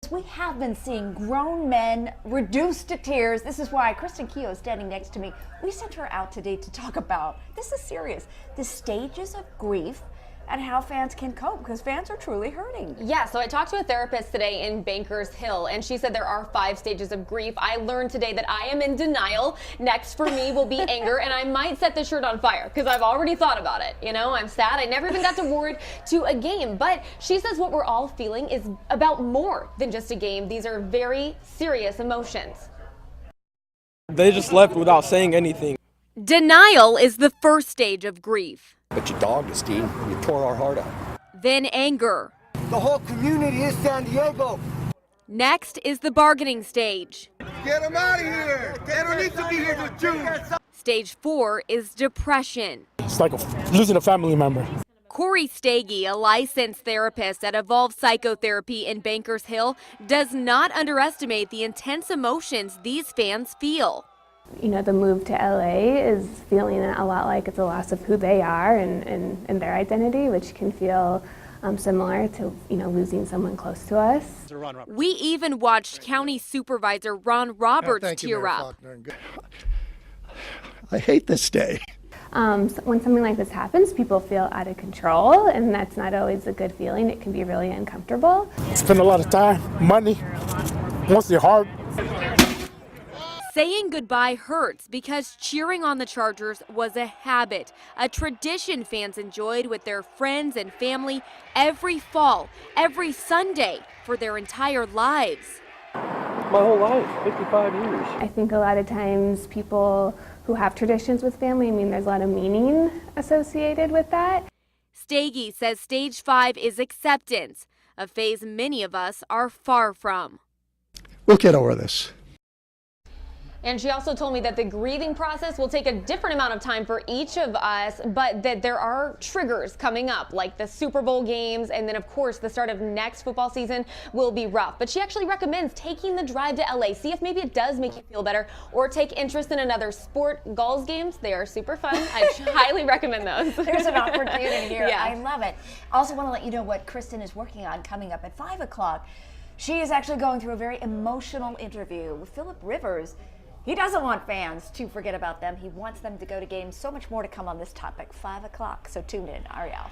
Fans, we have been seeing grown men reduced to tears. This is why Kristen Keogh is standing next to me. We sent her out today to talk about, this is serious, the stages of grief and how fans can cope, because fans are truly hurting. Yeah, so I talked to a therapist today in Bankers Hill, and she said there are 5 stages of grief. I learned today that I am in denial. Next for me will be anger, and I might set the shirt on fire, because I've already thought about it. You know, I'm sad. I never even got to ward to a game. But she says what we're all feeling is about more than just a game. These are very serious emotions. They just left without saying anything. Denial is the first stage of grief. But you dogged us, Dean. You tore our heart out. Then anger. The whole community is San Diego. Next is the bargaining stage. Get them out of here. They don't need to be here to choose. Stage 4 is depression. It's like losing a family member. Corey Stagey, a licensed therapist at Evolve Psychotherapy in Bankers Hill, does not underestimate the intense emotions these fans feel. You know, the move to LA is feeling a lot like it's a loss of who they are and their identity, which can feel similar to, you know, losing someone close to us. We even watched County Supervisor Ron Roberts tear up. I hate this day. When something like this happens, people feel out of control, and that's not always a good feeling. It can be really uncomfortable. Spend a lot of time, money, mostly heart. Saying goodbye hurts because cheering on the Chargers was a habit, a tradition fans enjoyed with their friends and family every fall, every Sunday for their entire lives. My whole life, 55 years. I think a lot of times people who have traditions with family, I mean, there's a lot of meaning associated with that. Stagey says stage 5 is acceptance, a phase many of us are far from. We'll get over this. And she also told me that the grieving process will take a different amount of time for each of us, but that there are triggers coming up, like the Super Bowl games, and then of course the start of next football season will be rough. But she actually recommends taking the drive to LA, see if maybe it does make you feel better, or take interest in another sport. Gulls games, they are super fun. I highly recommend those. There's an opportunity here. Yeah. I love it. Also want to let you know what Kristen is working on coming up at 5 o'clock. She is actually going through a very emotional interview with Philip Rivers. He doesn't want fans to forget about them. He wants them to go to games. So much more to come on this topic, 5 o'clock. So tune in, Ariel.